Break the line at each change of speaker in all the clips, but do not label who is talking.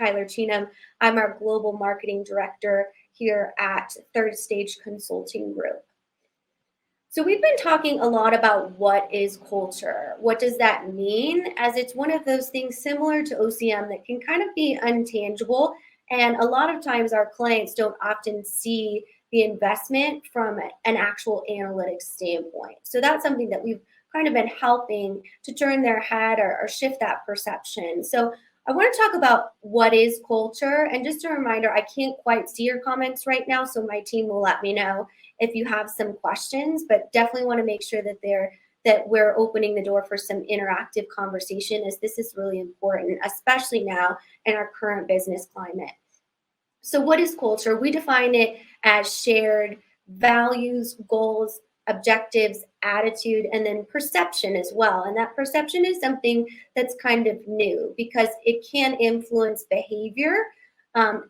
Tyler Cheatham. I'm our global marketing director here at Third Stage Consulting Group. So we've been talking a lot about what is culture. What does that mean? As it's one of those things similar to OCM that can kind of be untangible. And a lot of times our clients don't often see the investment from an actual analytics standpoint. So that's something that we've kind of been helping to turn their head or shift that perception. So I want to talk about what is culture. And just a reminder, I can't quite see your comments right now, so my team will let me know if you have some questions, but definitely want to make sure that we're opening the door for some interactive conversation, as this is really important, especially now in our current business climate. So what is culture? We define it as shared values, goals, objectives, attitude, and then perception as well. And that perception is something that's kind of new because it can influence behavior,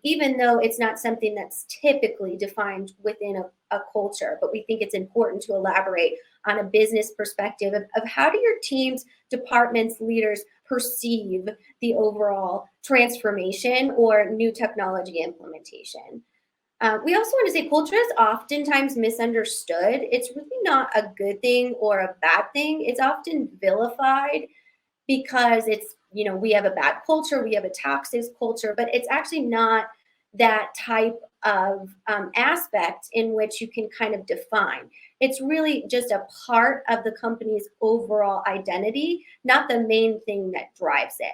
even though it's not something that's typically defined within a culture. But we think it's important to elaborate on a business perspective of how do your teams, departments, leaders perceive the overall transformation or new technology implementation. We also want to say culture is oftentimes misunderstood. It's really not a good thing or a bad thing. It's often vilified because it's, we have a bad culture, we have a toxic culture, but it's actually not that type of aspect in which you can kind of define. It's really just a part of the company's overall identity, not the main thing that drives it.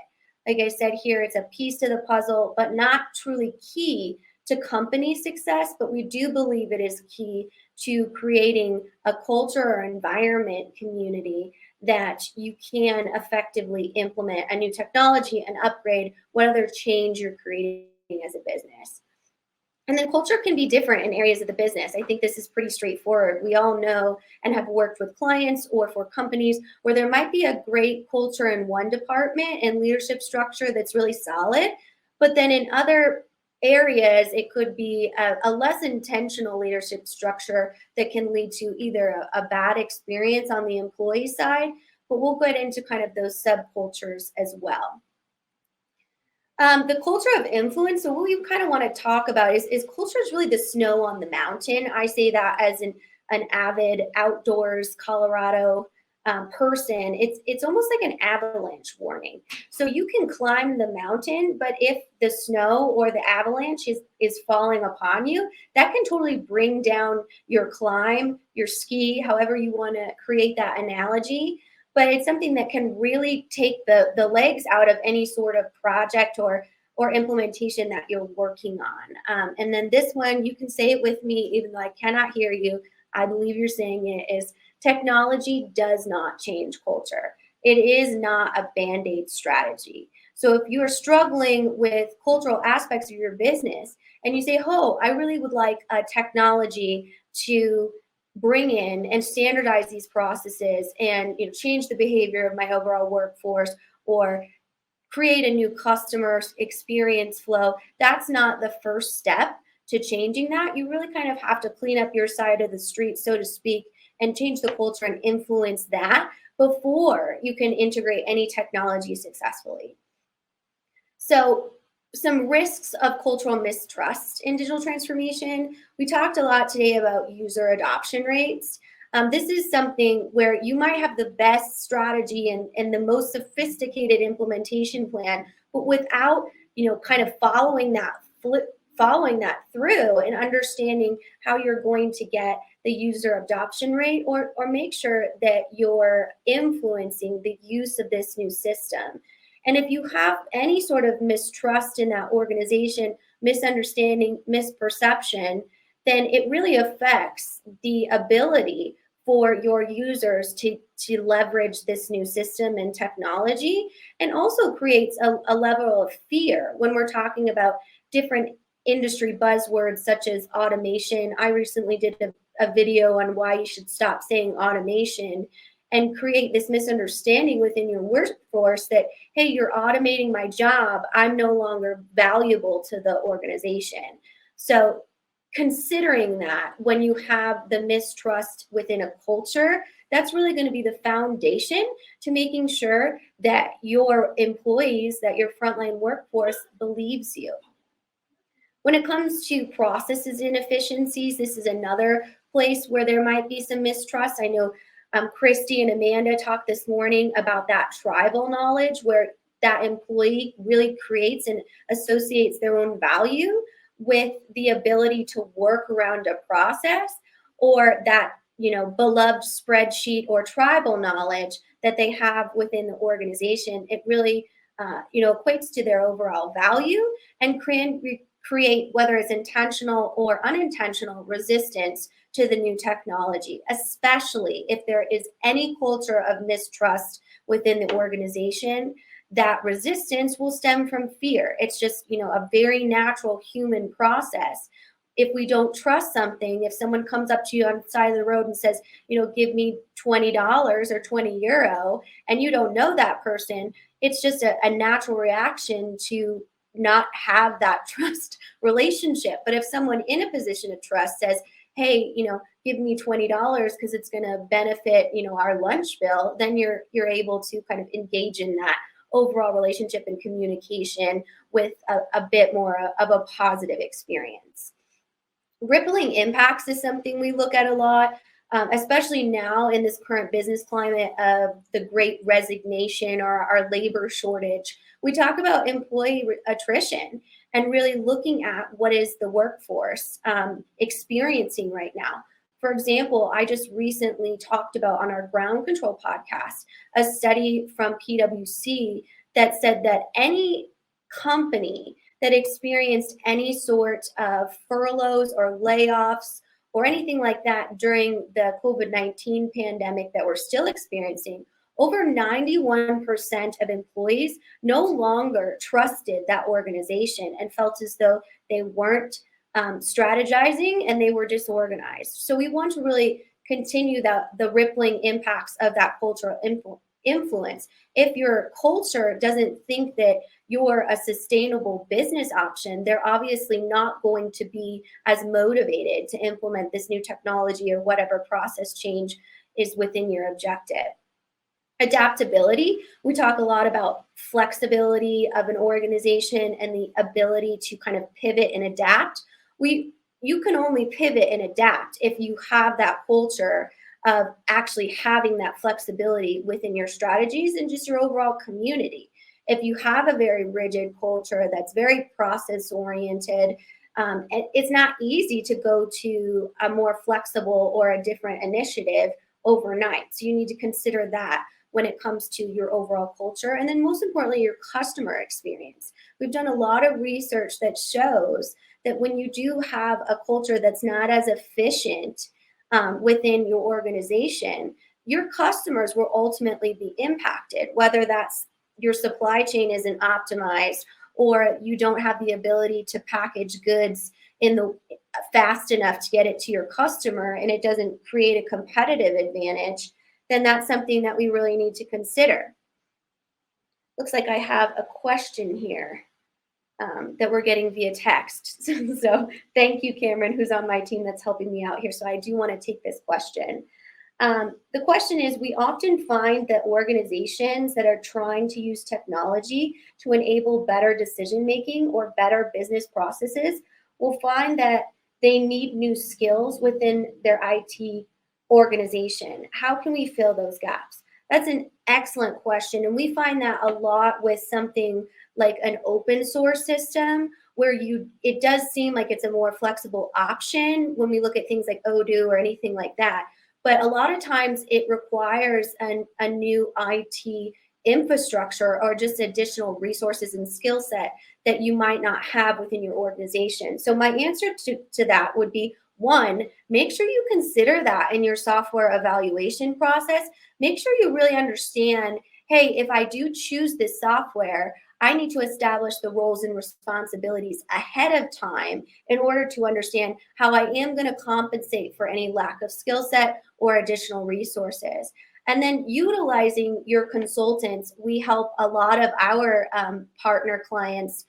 Like I said here, it's a piece to the puzzle, but not truly key to company success, but we do believe it is key to creating a culture or environment community that you can effectively implement a new technology and upgrade what other change you're creating as a business. And then culture can be different in areas of the business. I think this is pretty straightforward. We all know and have worked with clients or for companies where there might be a great culture in one department and leadership structure that's really solid, but then in other areas, it could be a less intentional leadership structure that can lead to either a bad experience on the employee side, but we'll get into kind of those subcultures as well. The culture of influence, so what we kind of want to talk about is culture is really the snow on the mountain. I say that as an avid outdoors Colorado person. It's almost like an avalanche warning. So you can climb the mountain, but if the snow or the avalanche is falling upon you, that can totally bring down your climb, your ski, however you want to create that analogy. But it's something that can really take the legs out of any sort of project or implementation that you're working on. And then this one, you can say it with me, even though I cannot hear you. I believe you're saying it, is technology does not change culture. It is not a Band-Aid strategy. So if you are struggling with cultural aspects of your business and you say, oh, I really would like a technology to bring in and standardize these processes and change the behavior of my overall workforce or create a new customer experience flow, that's not the first step to changing that. You really kind of have to clean up your side of the street, so to speak, and change the culture and influence that before you can integrate any technology successfully. So some risks of cultural mistrust in digital transformation. We talked a lot today about user adoption rates. This is something where you might have the best strategy and the most sophisticated implementation plan, but without, kind of following that through and understanding how you're going to get the user adoption rate or make sure that you're influencing the use of this new system. And if you have any sort of mistrust in that organization, misunderstanding, misperception, then it really affects the ability for your users to leverage this new system and technology, and also creates a level of fear when we're talking about different industry buzzwords such as automation. I recently did a video on why you should stop saying automation and create this misunderstanding within your workforce that, hey, you're automating my job. I'm no longer valuable to the organization. So considering that when you have the mistrust within a culture, That's really going to be the foundation to making sure that your employees, that your frontline workforce believes you. When it comes to processes inefficiencies, this is another place where there might be some mistrust. I know Christy and Amanda talked this morning about that tribal knowledge, where that employee really creates and associates their own value with the ability to work around a process, or that beloved spreadsheet or tribal knowledge that they have within the organization. It really equates to their overall value and create, whether it's intentional or unintentional, resistance to the new technology, especially if there is any culture of mistrust within the organization. That resistance will stem from fear. It's just, a very natural human process. If we don't trust something, if someone comes up to you on the side of the road and says, give me $20 or €20, and you don't know that person, it's just a natural reaction to not have that trust relationship. But if someone in a position of trust says, hey, give me $20 because it's going to benefit, our lunch bill, then you're able to kind of engage in that overall relationship and communication with a bit more of a positive experience. Rippling impacts is something we look at a lot, especially now in this current business climate of the great resignation or our labor shortage. We talk about employee attrition and really looking at what is the workforce experiencing right now. For example, I just recently talked about on our Ground Control podcast a study from PwC that said that any company that experienced any sort of furloughs or layoffs or anything like that during the COVID-19 pandemic that we're still experiencing, over 91% of employees no longer trusted that organization and felt as though they weren't strategizing and they were disorganized. So we want to really continue the rippling impacts of that cultural influence. If your culture doesn't think that you're a sustainable business option, they're obviously not going to be as motivated to implement this new technology or whatever process change is within your objective. Adaptability, we talk a lot about flexibility of an organization and the ability to kind of pivot and adapt. You can only pivot and adapt if you have that culture of actually having that flexibility within your strategies and just your overall community. If you have a very rigid culture that's very process oriented, it's not easy to go to a more flexible or a different initiative overnight. So you need to consider that when it comes to your overall culture. And then most importantly, your customer experience. We've done a lot of research that shows that when you do have a culture that's not as efficient within your organization, your customers will ultimately be impacted, whether that's your supply chain isn't optimized or you don't have the ability to package goods fast enough to get it to your customer and it doesn't create a competitive advantage, then that's something that we really need to consider. Looks like I have a question here that we're getting via text. So thank you, Cameron, who's on my team that's helping me out here. So I do want to take this question. The question is, we often find that organizations that are trying to use technology to enable better decision-making or better business processes will find that they need new skills within their IT organization. How can we fill those gaps? That's an excellent question. And we find that a lot with something like an open source system where it does seem like it's a more flexible option when we look at things like Odoo or anything like that. But a lot of times it requires a new IT infrastructure or just additional resources and skill set that you might not have within your organization. So my answer to that would be, one, make sure you consider that in your software evaluation process. Make sure you really understand, hey, if I do choose this software, I need to establish the roles and responsibilities ahead of time in order to understand how I am going to compensate for any lack of skill set or additional resources. And then utilizing your consultants, we help a lot of our partner clients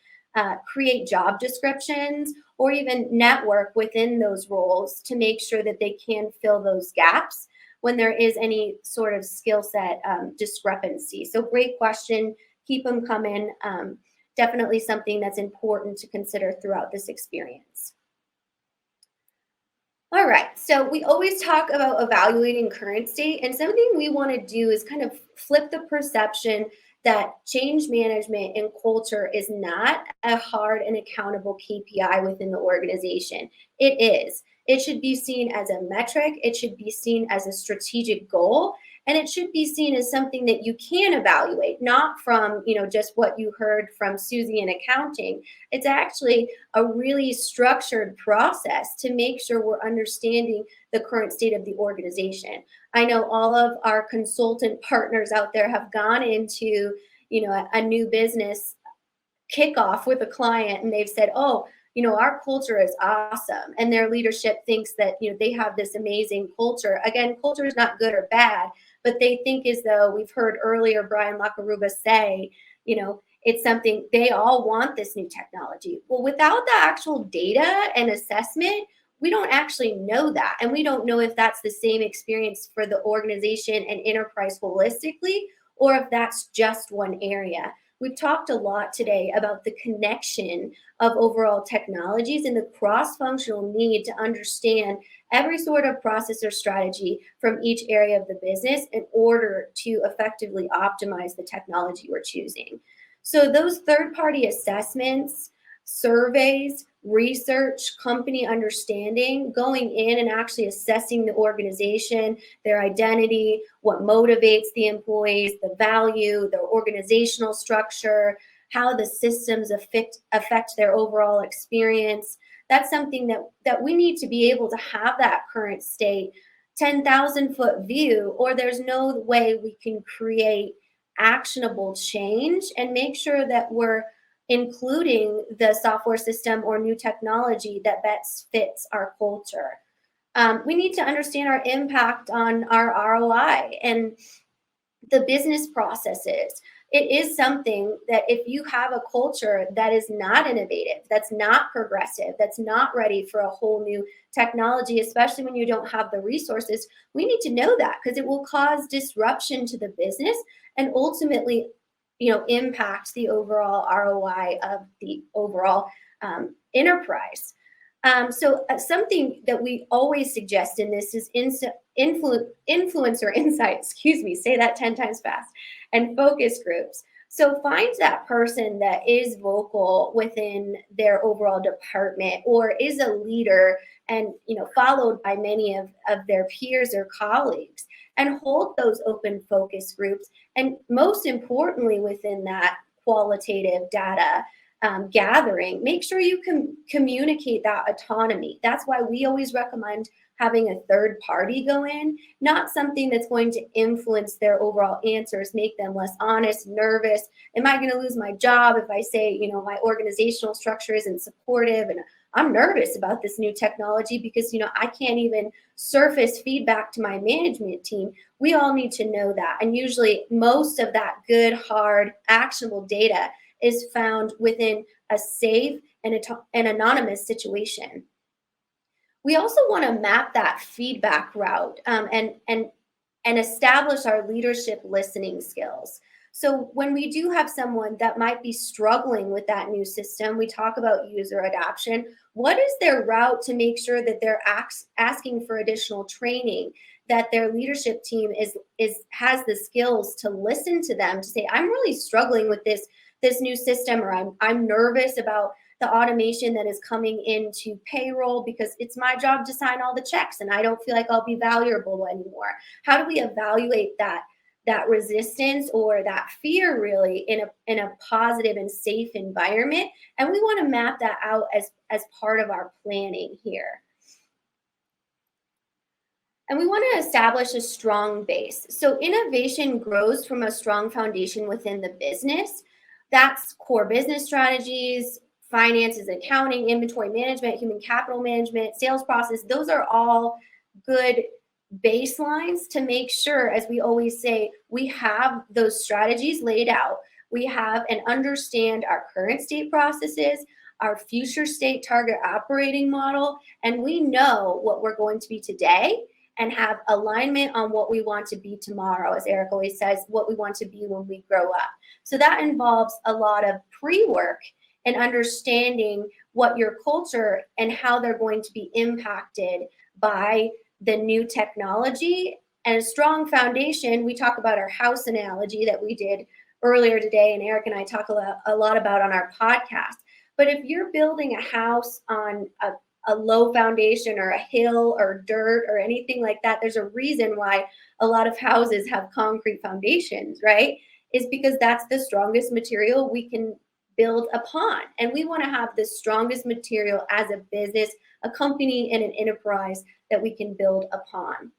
create job descriptions or even network within those roles to make sure that they can fill those gaps. when there is any sort of skill set discrepancy. So great question. Keep them coming. Definitely something that's important to consider throughout this experience. All right, so we always talk about evaluating current state, and something we want to do is kind of flip the perception that change management and culture is not a hard and accountable KPI within the organization. It is. It should be seen as a metric, it should be seen as a strategic goal, and it should be seen as something that you can evaluate, not from, just what you heard from Susie in accounting. It's actually a really structured process to make sure we're understanding the current state of the organization. I know all of our consultant partners out there have gone into, a new business kickoff with a client, and they've said, "Oh, our culture is awesome," and their leadership thinks that they have this amazing culture. Again, culture is not good or bad, but they think as though, we've heard earlier Brian Lacaruba say, it's something they all want, this new technology. Well, without the actual data and assessment, we don't actually know that. And we don't know if that's the same experience for the organization and enterprise holistically, or if that's just one area. We've talked a lot today about the connection of overall technologies and the cross-functional need to understand every sort of process or strategy from each area of the business in order to effectively optimize the technology we're choosing. So those third-party assessments, surveys, research, company understanding, going in and actually assessing the organization, their identity, what motivates the employees, the value, their organizational structure, how the systems affect their overall experience. That's something that we need to be able to have that current state 10,000-foot view, or there's no way we can create actionable change and make sure that we're including the software system or new technology that best fits our culture. We need to understand our impact on our ROI and the business processes. It is something that if you have a culture that is not innovative, that's not progressive, that's not ready for a whole new technology, especially when you don't have the resources, we need to know that, because it will cause disruption to the business and ultimately impact the overall ROI of the overall enterprise. So something that we always suggest in this is influencer insight, say that 10 times fast, and focus groups. So find that person that is vocal within their overall department or is a leader and followed by many of their peers or colleagues, and hold those open focus groups. And most importantly, within that qualitative data gathering, make sure you can communicate that autonomy. That's why we always recommend having a third party go in, not something that's going to influence their overall answers, make them less honest, nervous. Am I going to lose my job if I say, my organizational structure isn't supportive and I'm nervous about this new technology because, I can't even surface feedback to my management team? We all need to know that. And usually most of that good, hard, actionable data is found within a safe and an anonymous situation. We also want to map that feedback route and establish our leadership listening skills. So when we do have someone that might be struggling with that new system, we talk about user adoption. What is their route to make sure that they're asking for additional training, that their leadership team has the skills to listen to them, to say, I'm really struggling with this new system, or I'm nervous about the automation that is coming into payroll because it's my job to sign all the checks and I don't feel like I'll be valuable anymore. How do we evaluate that resistance or that fear really in a positive and safe environment? And we want to map that out as part of our planning here. And we want to establish a strong base. So innovation grows from a strong foundation within the business. That's core business strategies, finances, accounting, inventory management, human capital management, sales process. Those are all good baselines to make sure, as we always say, we have those strategies laid out. We have and understand our current state processes, our future state target operating model, and we know what we're going to be today and have alignment on what we want to be tomorrow, as Eric always says, what we want to be when we grow up. So that involves a lot of pre-work and understanding what your culture and how they're going to be impacted by the new technology. And a strong foundation, we talk about our house analogy that we did earlier today, and Eric and I talk a lot about on our podcast. But if you're building a house on a low foundation or a hill or dirt or anything like that, there's a reason why a lot of houses have concrete foundations, right? Is because that's the strongest material we can build upon. And we want to have the strongest material as a business, a company, and an enterprise that we can build upon.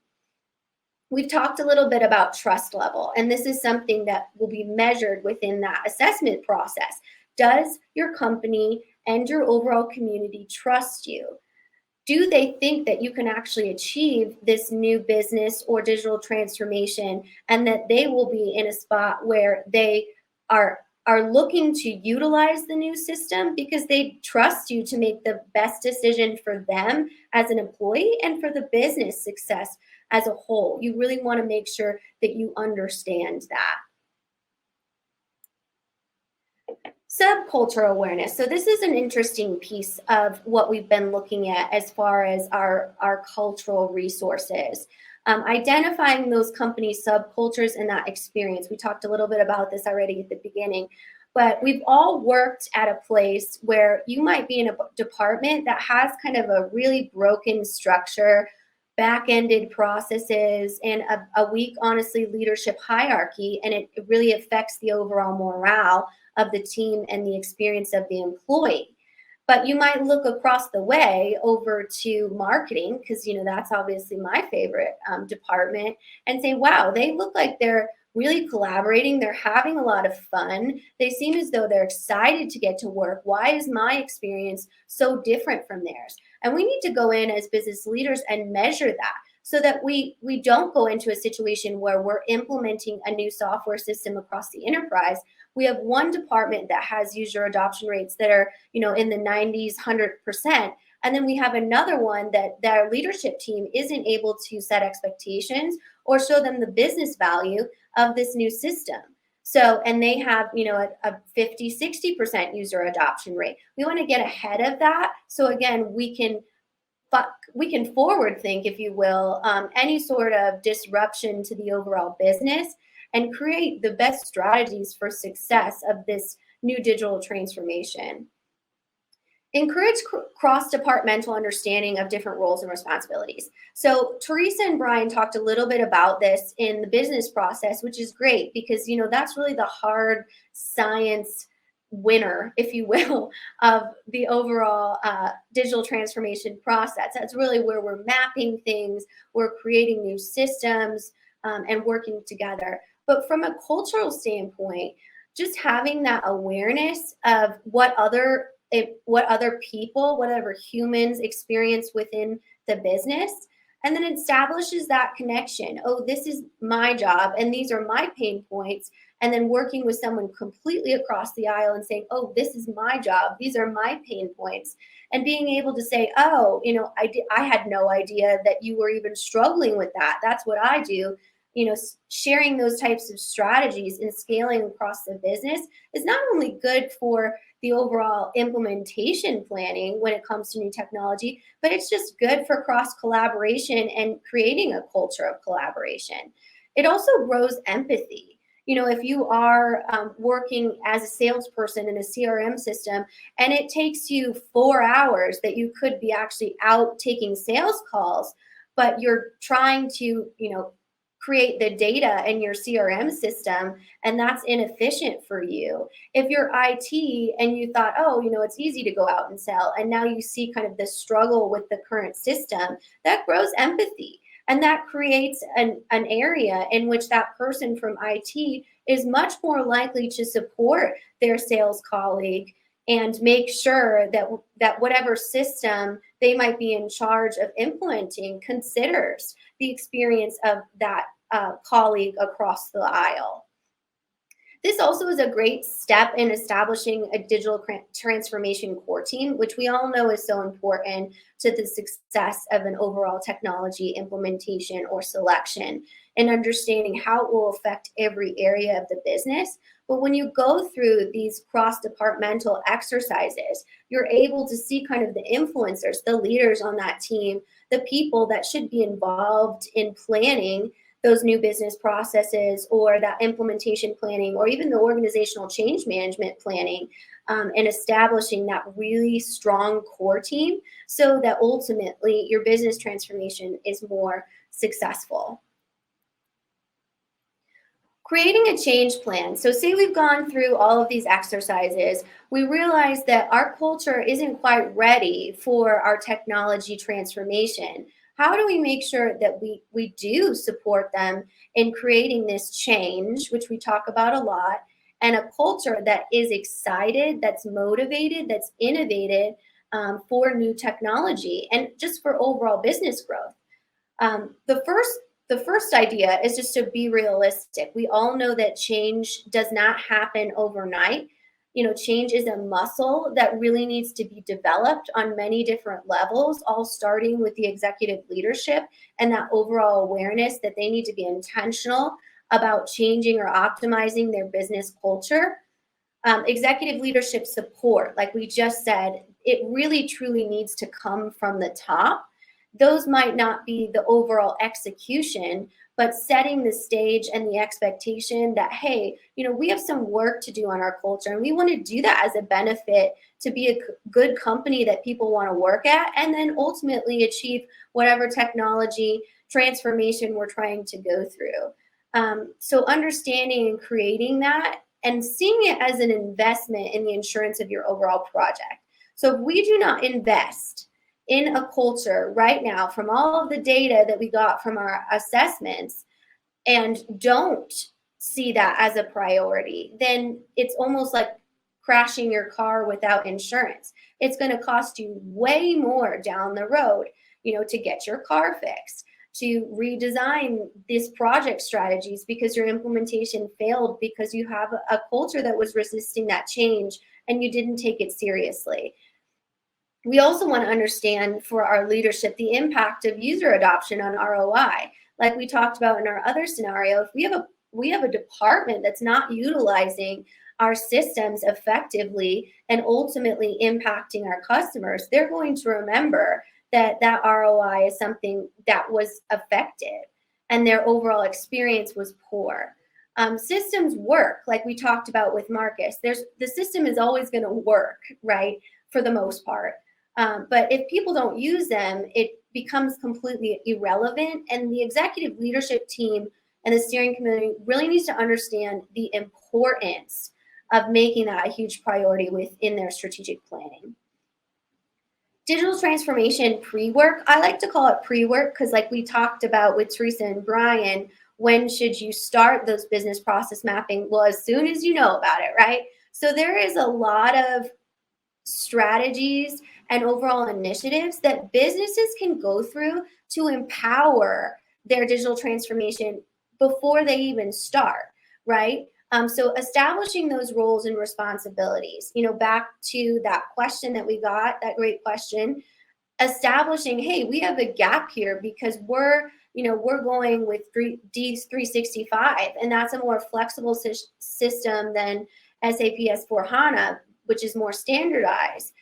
We've talked a little bit about trust level, and this is something that will be measured within that assessment process. Does your company and your overall community trust you? Do they think that you can actually achieve this new business or digital transformation, and that they will be in a spot where they are looking to utilize the new system because they trust you to make the best decision for them as an employee and for the business success as a whole? You really want to make sure that you understand that. Subculture awareness. So this is an interesting piece of what we've been looking at as far as our cultural resources. Identifying those company subcultures and that experience. We talked a little bit about this already at the beginning, but we've all worked at a place where you might be in a department that has kind of a really broken structure, back-ended processes, and a weak, honestly, leadership hierarchy, and it really affects the overall morale of the team and the experience of the employee. But you might look across the way over to marketing, because that's obviously my favorite department, and say, wow, they look like they're really collaborating. They're having a lot of fun. They seem as though they're excited to get to work. Why is my experience so different from theirs? And we need to go in as business leaders and measure that, so that we don't go into a situation where we're implementing a new software system across the enterprise. We have one department that has user adoption rates that are, in the 90s, 100%. And then we have another one that their leadership team isn't able to set expectations or show them the business value of this new system. So, and they have, a 50, 60% user adoption rate. We want to get ahead of that. So again, we can forward think, if you will, any sort of disruption to the overall business and create the best strategies for success of this new digital transformation. Encourage cross-departmental understanding of different roles and responsibilities. So Teresa and Brian talked a little bit about this in the business process, which is great because, that's really the hard science winner, if you will, of the overall digital transformation process. That's really where we're mapping things, we're creating new systems, and working together. But from a cultural standpoint, just having that awareness of what other people, whatever humans experience within the business, and then establishes that connection. Oh, this is my job, and these are my pain points. And then working with someone completely across the aisle and saying, oh, this is my job, these are my pain points. And being able to say, oh, I had no idea that you were even struggling with that. That's what I do. Sharing those types of strategies and scaling across the business is not only good for the overall implementation planning when it comes to new technology, but it's just good for cross collaboration and creating a culture of collaboration. It also grows empathy. If you are working as a salesperson in a CRM system and it takes you 4 hours that you could be actually out taking sales calls, but you're trying to, create the data in your CRM system, and that's inefficient for you. If you're IT and you thought, oh, it's easy to go out and sell, and now you see kind of the struggle with the current system, that grows empathy. And that creates an area in which that person from IT is much more likely to support their sales colleague and make sure that whatever system they might be in charge of implementing considers the experience of that colleague across the aisle. This also is a great step in establishing a digital transformation core team, which we all know is so important to the success of an overall technology implementation or selection, and understanding how it will affect every area of the business. But when you go through these cross-departmental exercises, you're able to see kind of the influencers, the leaders on that team, the people that should be involved in planning those new business processes or that implementation planning or even the organizational change management planning, and establishing that really strong core team so that ultimately your business transformation is more successful. Creating a change plan. So say we've gone through all of these exercises, we realize that our culture isn't quite ready for our technology transformation. How do we make sure that we do support them in creating this change, which we talk about a lot, and a culture that is excited, that's motivated, that's innovative for new technology and just for overall business growth? The first idea is just to be realistic. We all know that change does not happen overnight. Change is a muscle that really needs to be developed on many different levels, all starting with the executive leadership and that overall awareness that they need to be intentional about changing or optimizing their business culture. Executive leadership support, like we just said, it really truly needs to come from the top. Those might not be the overall execution, but setting the stage and the expectation that, hey, we have some work to do on our culture, and we want to do that as a benefit to be a good company that people want to work at, and then ultimately achieve whatever technology transformation we're trying to go through. So understanding and creating that and seeing it as an investment in the insurance of your overall project. So if we do not invest in a culture right now from all of the data that we got from our assessments and don't see that as a priority, then it's almost like crashing your car without insurance. It's going to cost you way more down the road, to get your car fixed, to redesign these project strategies because your implementation failed because you have a culture that was resisting that change and you didn't take it seriously. We also want to understand for our leadership the impact of user adoption on ROI. Like we talked about in our other scenario, if we have a department that's not utilizing our systems effectively and ultimately impacting our customers, they're going to remember that ROI is something that was affected and their overall experience was poor. Systems work, like we talked about with Marcus. The system is always going to work, right, for the most part. But if people don't use them, it becomes completely irrelevant. And the executive leadership team and the steering committee really needs to understand the importance of making that a huge priority within their strategic planning. Digital transformation pre-work, I like to call it pre-work because like we talked about with Teresa and Brian, when should you start those business process mapping? Well, as soon as you know about it, right? So there is a lot of strategies and overall initiatives that businesses can go through to empower their digital transformation before they even start, right? So establishing those roles and responsibilities, back to that question that we got, that great question, establishing, hey, we have a gap here because we're going with D365, and that's a more flexible system than SAP S/4HANA, which is more standardized.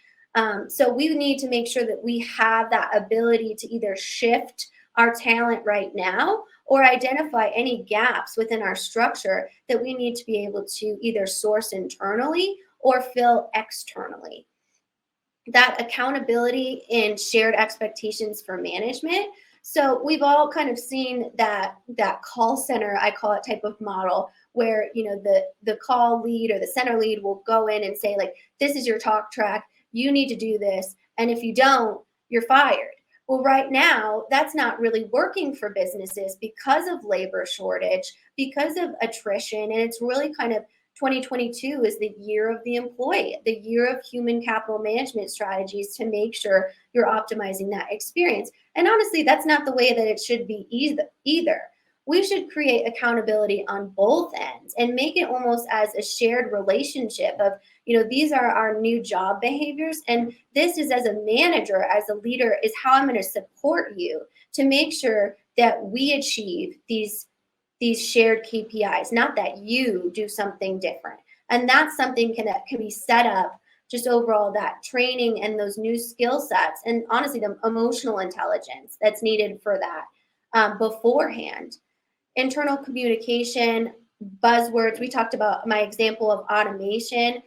So we need to make sure that we have that ability to either shift our talent right now or identify any gaps within our structure that we need to be able to either source internally or fill externally. That accountability and shared expectations for management. So we've all kind of seen that call center, I call it, type of model where the call lead or the center lead will go in and say, like, this is your talk track, you need to do this, and if you don't, you're fired. Well, right now, that's not really working for businesses because of labor shortage, because of attrition, and it's really kind of 2022 is the year of the employee, the year of human capital management strategies to make sure you're optimizing that experience. And honestly, that's not the way that it should be either. we should create accountability on both ends and make it almost as a shared relationship of, these are our new job behaviors. And this is, as a manager, as a leader, is how I'm going to support you to make sure that we achieve these shared KPIs, not that you do something different. And that's something that can be set up, just overall, that training and those new skill sets, and honestly, the emotional intelligence that's needed for that beforehand. Internal communication, buzzwords. We talked about my example of automation.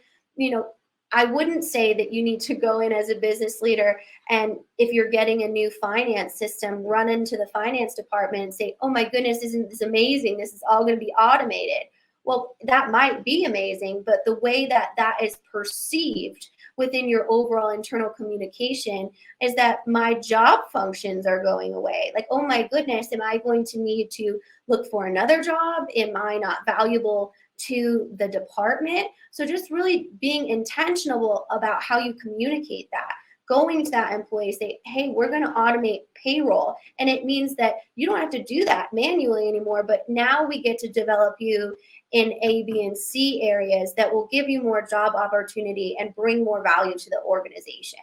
I wouldn't say that you need to go in as a business leader, and if you're getting a new finance system, run into the finance department and say, oh my goodness, isn't this amazing? This is all going to be automated. Well, that might be amazing, but the way that that is perceived within your overall internal communication is that my job functions are going away. Like, oh my goodness, am I going to need to look for another job? Am I not valuable to the department? So just really being intentional about how you communicate that. Going to that employee, say, hey, we're going to automate payroll. And it means that you don't have to do that manually anymore, but now we get to develop you in A, B, and C areas that will give you more job opportunity and bring more value to the organization.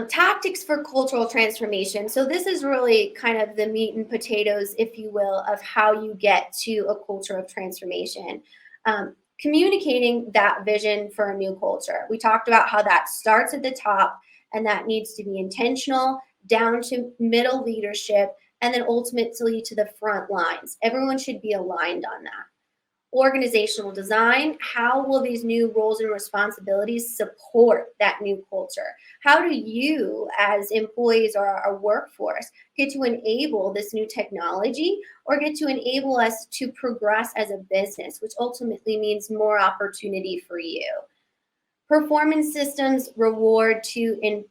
Tactics for cultural transformation. So this is really kind of the meat and potatoes, if you will, of how you get to a culture of transformation. Communicating that vision for a new culture. We talked about how that starts at the top, and that needs to be intentional down to middle leadership, and then ultimately to the front lines. Everyone should be aligned on that. Organizational design. How will these new roles and responsibilities support that new culture? How do you, as employees or our workforce, get to enable this new technology, or get to enable us to progress as a business, which ultimately means more opportunity for you? Performance systems reward to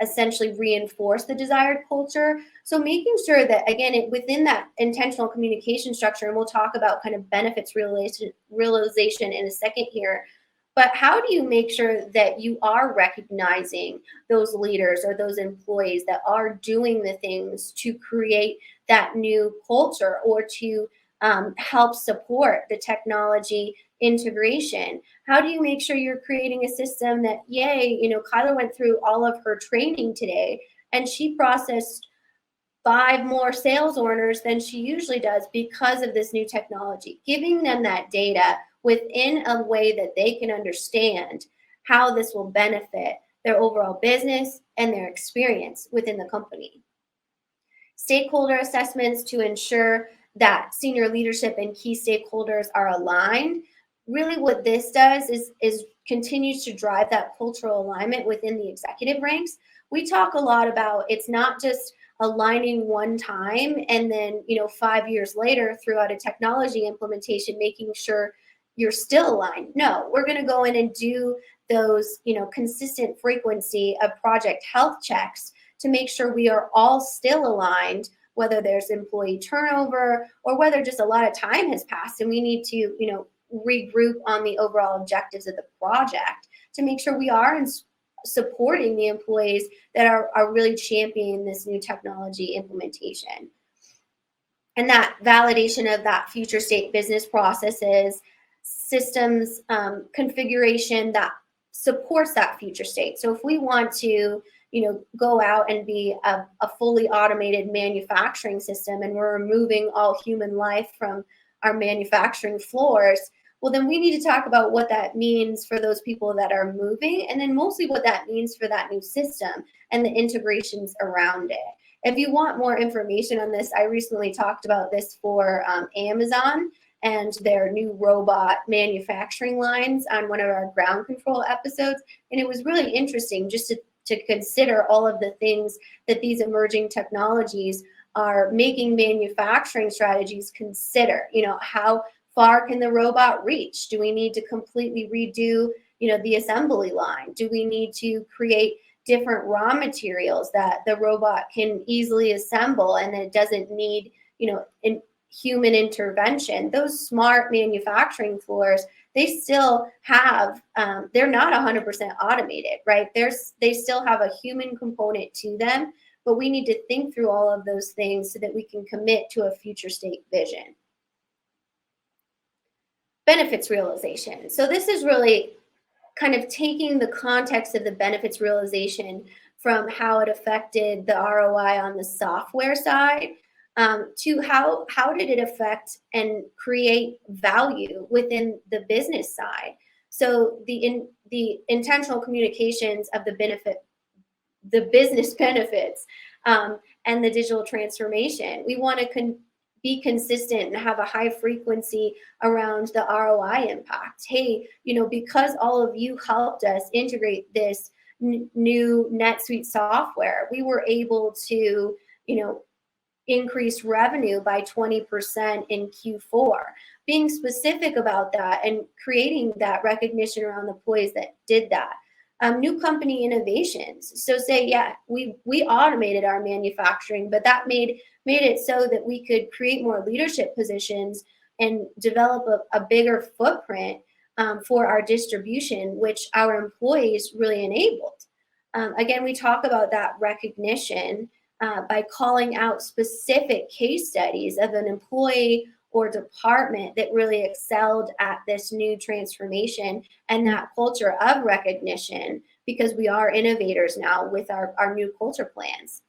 essentially reinforce the desired culture. So making sure that, again, within that intentional communication structure, and we'll talk about kind of benefits realization in a second here, but how do you make sure that you are recognizing those leaders or those employees that are doing the things to create that new culture, or to help support the technology integration? How do you make sure you're creating a system that, Kyla went through all of her training today, and she processed 5 more sales orders than she usually does because of this new technology? Giving them that data within a way that they can understand how this will benefit their overall business and their experience within the company. Stakeholder assessments to ensure that senior leadership and key stakeholders are aligned. Really what this does is continues to drive that cultural alignment within the executive ranks. We talk a lot about, it's not just aligning one time and then 5 years later throughout a technology implementation making sure you're still aligned. No, we're going to go in and do those consistent frequency of project health checks to make sure we are all still aligned, whether there's employee turnover or whether just a lot of time has passed and we need to regroup on the overall objectives of the project to make sure we are supporting the employees that are really championing this new technology implementation. And that validation of that future state business processes, systems configuration that supports that future state. So if we want to go out and be a fully automated manufacturing system, and we're removing all human life from our manufacturing floors, well, then we need to talk about what that means for those people that are moving, and then mostly what that means for that new system and the integrations around it. If you want more information on this, I recently talked about this for Amazon and their new robot manufacturing lines on one of our ground control episodes. And it was really interesting just to consider all of the things that these emerging technologies are making manufacturing strategies consider. How far can the robot reach? Do we need to completely redo, the assembly line? Do we need to create different raw materials that the robot can easily assemble and it doesn't need, human intervention? Those smart manufacturing floors, they still have, they're not 100% automated, right? They still have a human component to them, but we need to think through all of those things so that we can commit to a future state vision. Benefits realization. So this is really kind of taking the context of the benefits realization from how it affected the ROI on the software side, to how did it affect and create value within the business side. So the intentional communications of the business benefits, and the digital transformation. We want to be consistent and have a high frequency around the ROI impact. Hey, because all of you helped us integrate this new NetSuite software, we were able to, increase revenue by 20% in Q4. Being specific about that and creating that recognition around the employees that did that. New company innovations. So say, yeah, we automated our manufacturing, but that made it so that we could create more leadership positions and develop a bigger footprint for our distribution, which our employees really enabled. Again, we talk about that recognition by calling out specific case studies of an employee or department that really excelled at this new transformation and that culture of recognition, because we are innovators now with our new culture plans.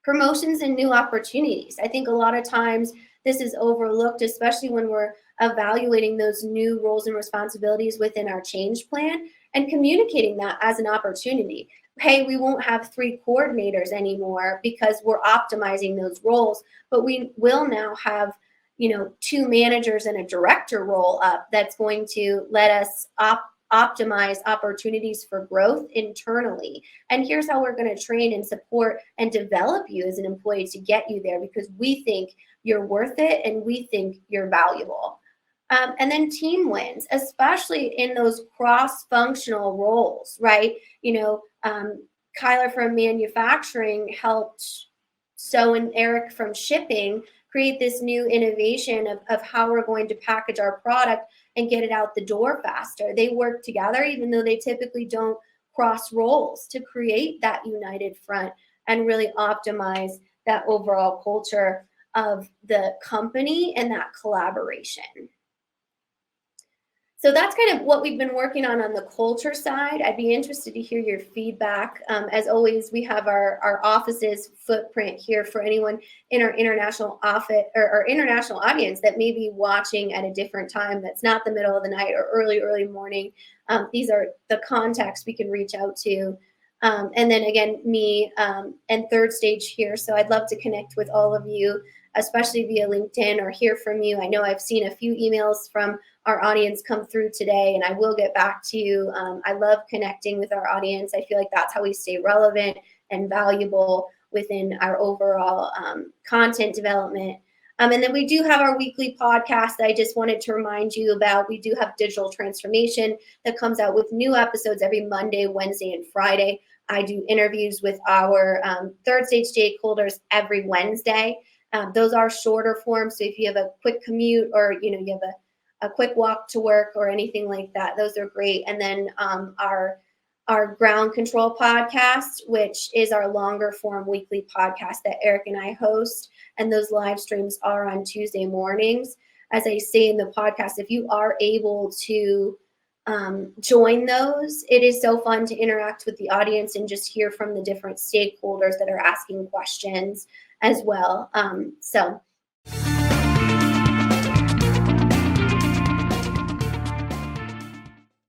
Promotions and new opportunities. I think a lot of times this is overlooked, especially when we're evaluating those new roles and responsibilities within our change plan and communicating that as an opportunity. Hey, we won't have 3 coordinators anymore because we're optimizing those roles, but we will now have 2 managers and a director role up that's going to let us optimize opportunities for growth internally. And here's how we're going to train and support and develop you as an employee to get you there, because we think you're worth it and we think you're valuable. And then team wins, especially in those cross-functional roles, right? Kyler from manufacturing helped and Eric from shipping create this new innovation of how we're going to package our product and get it out the door faster. They work together, even though they typically don't cross roles, to create that united front and really optimize that overall culture of the company and that collaboration. So that's kind of what we've been working on the culture side. I'd be interested to hear your feedback. As always, we have our office's footprint here for anyone in our international office or our international audience that may be watching at a different time that's not the middle of the night or early morning. These are the contacts we can reach out to. And then again, me and Third Stage here. So I'd love to connect with all of you, especially via LinkedIn, or hear from you. I know I've seen a few emails from our audience come through today, and I will get back to you. I love connecting with our audience. I feel like that's how we stay relevant and valuable within our overall content development. And then we do have our weekly podcast that I just wanted to remind you about. We do have digital transformation that comes out with new episodes every Monday, Wednesday, and Friday. I do interviews with our Third Stage stakeholders every Wednesday. Those are shorter forms, so if you have a quick commute or you have a quick walk to work or anything like that, those are great. And then our Ground Control podcast, which is our longer form weekly podcast that Eric and I host, and those live streams are on Tuesday mornings. As I say in the podcast, if you are able to join those, it is so fun to interact with the audience and just hear from the different stakeholders that are asking questions as well. So